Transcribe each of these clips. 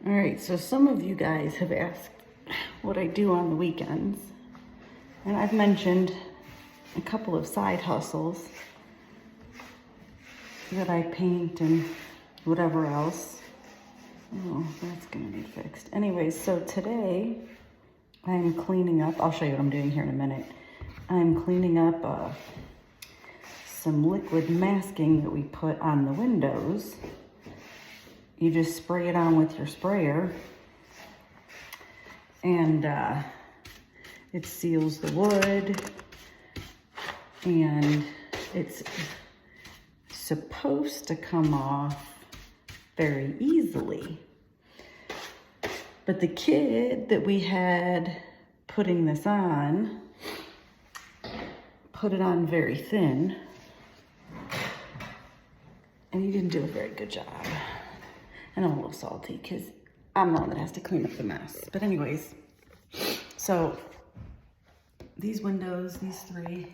All right, so some of you guys have asked what I do on the weekends. And I've mentioned a couple of side hustles that I paint and whatever else. Oh, that's gonna be fixed. Anyways, so today I'm cleaning up. I'll show you what I'm doing here in a minute. I'm cleaning up some liquid masking that we put on the windows. You just spray it on with your sprayer and it seals the wood, and it's supposed to come off very easily. But the kid that we had putting this on put it on very thin, and he didn't do a very good job. And I'm a little salty because I'm the one that has to clean up the mess. But anyways, so these windows, these three,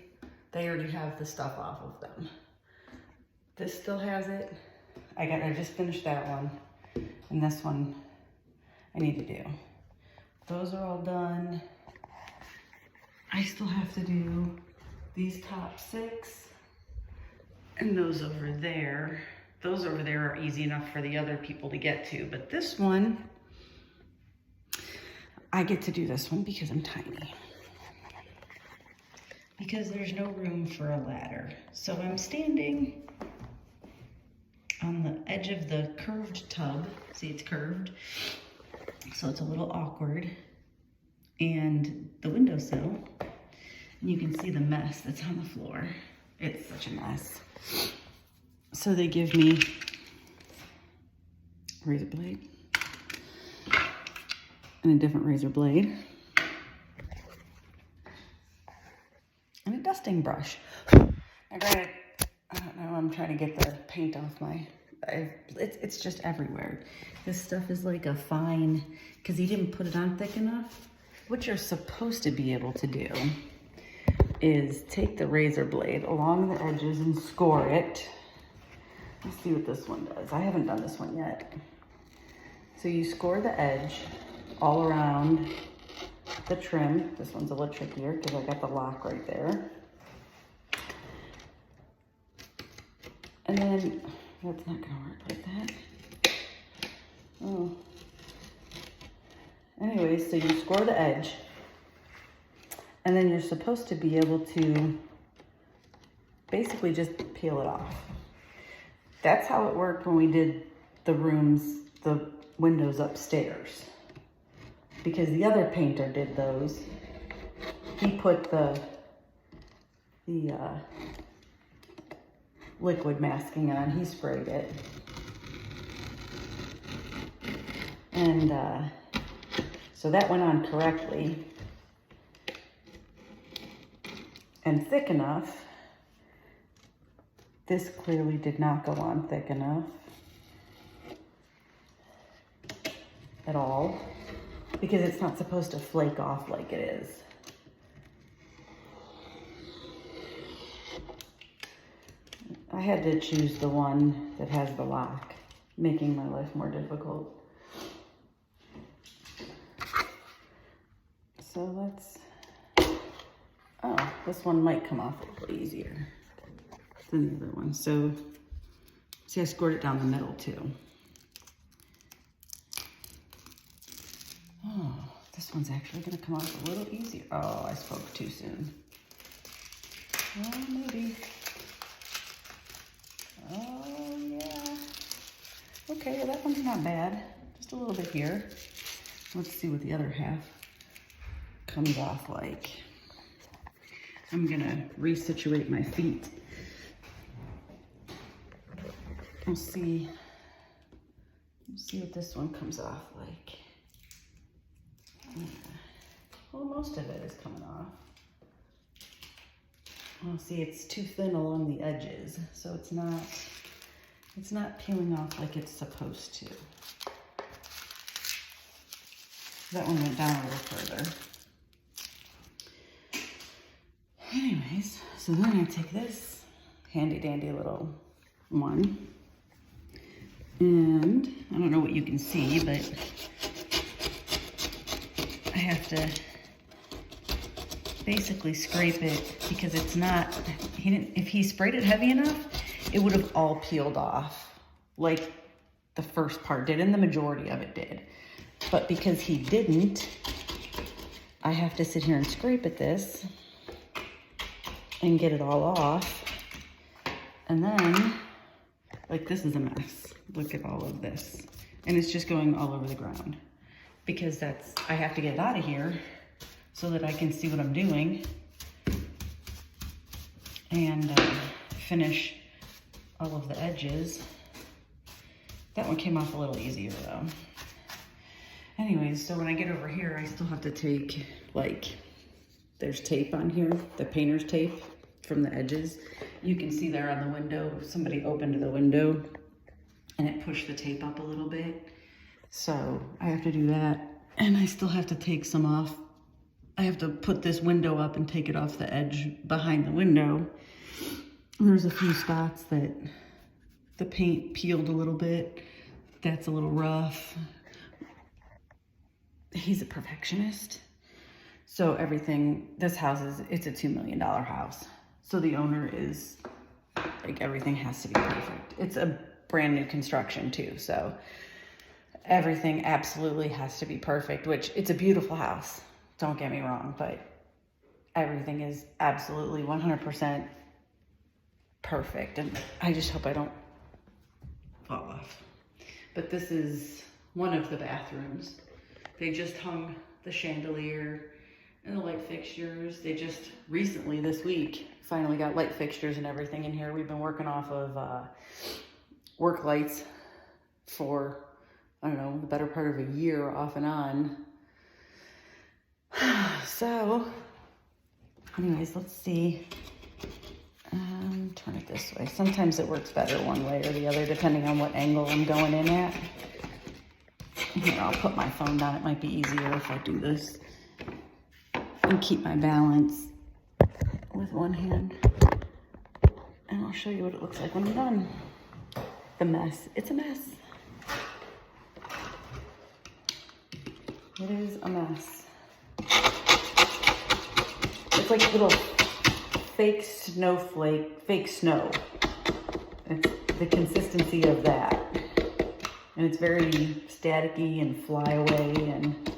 they already have the stuff off of them. This still has it. I just finished that one. And this one I need to do. Those are all done. I still have to do these top 6 and those over there. Those over there are easy enough for the other people to get to, but this one, I get to do this one because I'm tiny. Because there's no room for a ladder. So I'm standing on the edge of the curved tub. See, it's curved, so it's a little awkward. And the windowsill, and you can see the mess that's on the floor. It's such a mess. So they give me a razor blade and a different razor blade and a dusting brush. I don't know, I'm trying to get the paint off it's just everywhere. This stuff is like a fine, because he didn't put it on thick enough. What you're supposed to be able to do is take the razor blade along the edges and score it. Let's see what this one does. I haven't done this one yet. So you score the edge all around the trim. This one's a little trickier because I got the lock right there. And then, that's not gonna work like that. Oh. Anyways, so you score the edge, and then you're supposed to be able to basically just peel it off. That's how it worked when we did the windows upstairs. Because the other painter did those. He put the liquid masking on, he sprayed it. And so that went on correctly and thick enough. This clearly did not go on thick enough at all, because it's not supposed to flake off like it is. I had to choose the one that has the lock, making my life more difficult. So this one might come off a little easier than the other one. So, see, I scored it down the middle too. Oh, this one's actually gonna come off a little easier. Oh, I spoke too soon. Oh, maybe. Oh, yeah. Okay, well, that one's not bad. Just a little bit here. Let's see what the other half comes off like. I'm gonna resituate my feet. We'll see what this one comes off like. Well, most of it is coming off. Well, see, it's too thin along the edges, so it's not peeling off like it's supposed to. That one went down a little further. Anyways, so then I take this handy dandy little one And I don't know what you can see, but I have to basically scrape it because it's not, if he sprayed it heavy enough, it would have all peeled off like the first part did, and the majority of it did. But because he didn't, I have to sit here and scrape at this and get it all off. And then, like, this is a mess. Look at all of this. And it's just going all over the ground because I have to get it out of here so that I can see what I'm doing and finish all of the edges. That one came off a little easier though. Anyways, so when I get over here, I still have to take, like, there's tape on here, the painter's tape from the edges. You can see there on the window, somebody opened the window and it pushed the tape up a little bit. So I have to do that. And I still have to take some off. I have to put this window up and take it off the edge behind the window. There's a few spots that the paint peeled a little bit. That's a little rough. He's a perfectionist. So everything, this house it's a $2 million house. So the owner is, like, everything has to be perfect. It's a brand new construction too. So everything absolutely has to be perfect, which it's a beautiful house. Don't get me wrong, but everything is absolutely 100% perfect. And I just hope I don't fall off. But this is one of the bathrooms. They just hung the chandelier and the light fixtures. They just recently, this week, finally got light fixtures and everything in here. We've been working off of work lights for, I don't know, the better part of a year off and on. So, anyways, let's see. Turn it this way. Sometimes it works better one way or the other, depending on what angle I'm going in at. Here, I'll put my phone down. It might be easier if I do this and keep my balance with one hand. And I'll show you what it looks like when I'm done. The mess. It's a mess. It is a mess. It's like little fake snowflake, fake snow. It's the consistency of that. And it's very staticky and fly away and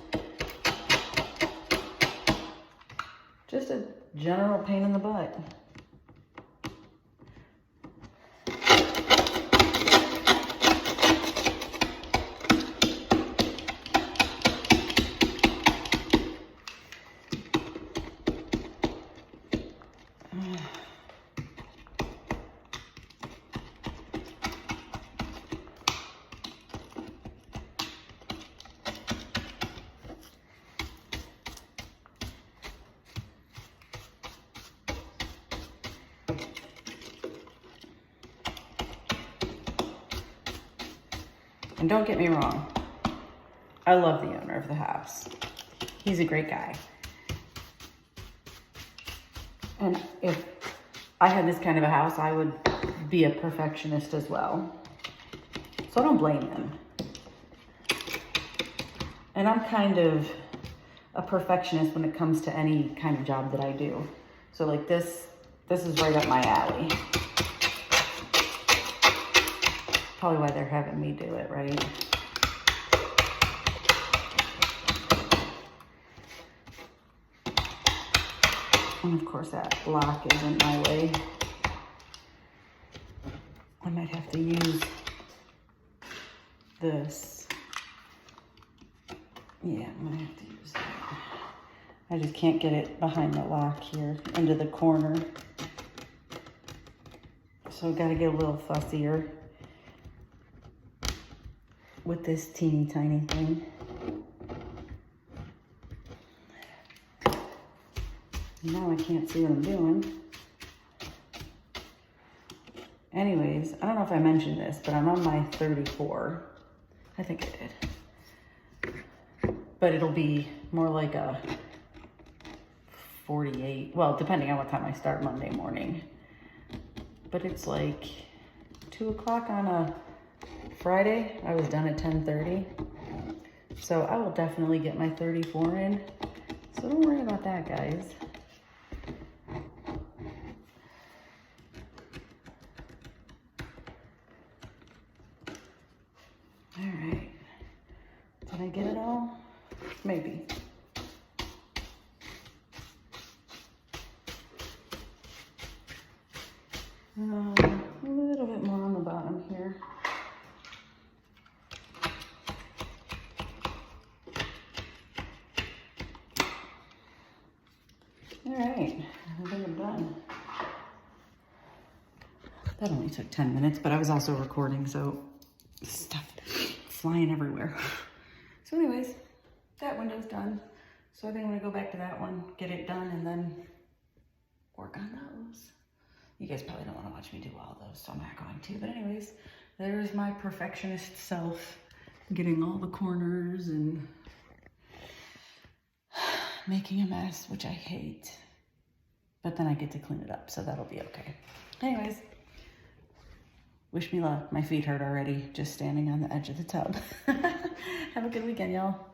just a general pain in the butt. And don't get me wrong, I love the owner of the house. He's a great guy. And if I had this kind of a house, I would be a perfectionist as well. So I don't blame him. And I'm kind of a perfectionist when it comes to any kind of job that I do. So like this is right up my alley. Probably why they're having me do it, right? And of course that block isn't my way. I might have to use this. Yeah, I might have to use that. I just can't get it behind the lock here into the corner. So I've got to get a little fussier with this teeny tiny thing. Now I can't see what I'm doing. Anyways, I don't know if I mentioned this, but I'm on my 34. I think I did. But it'll be more like a 48. Well, depending on what time I start Monday morning. But it's like 2 o'clock on a Friday, I was done at 10:30. So I will definitely get my 34 in. So don't worry about that, guys. All right. Did I get it all? Maybe. A little bit more on the bottom here. All right, I think I'm done. That only took 10 minutes, but I was also recording, so stuff flying everywhere. So anyways, that window's done. So I think I'm gonna go back to that one, get it done, and then work on those. You guys probably don't wanna watch me do all those, so I'm not going to. But anyways, there's my perfectionist self, getting all the corners and making a mess, which I hate. But then I get to clean it up, so that'll be okay. Anyways, wish me luck. My feet hurt already, just standing on the edge of the tub. Have a good weekend, y'all.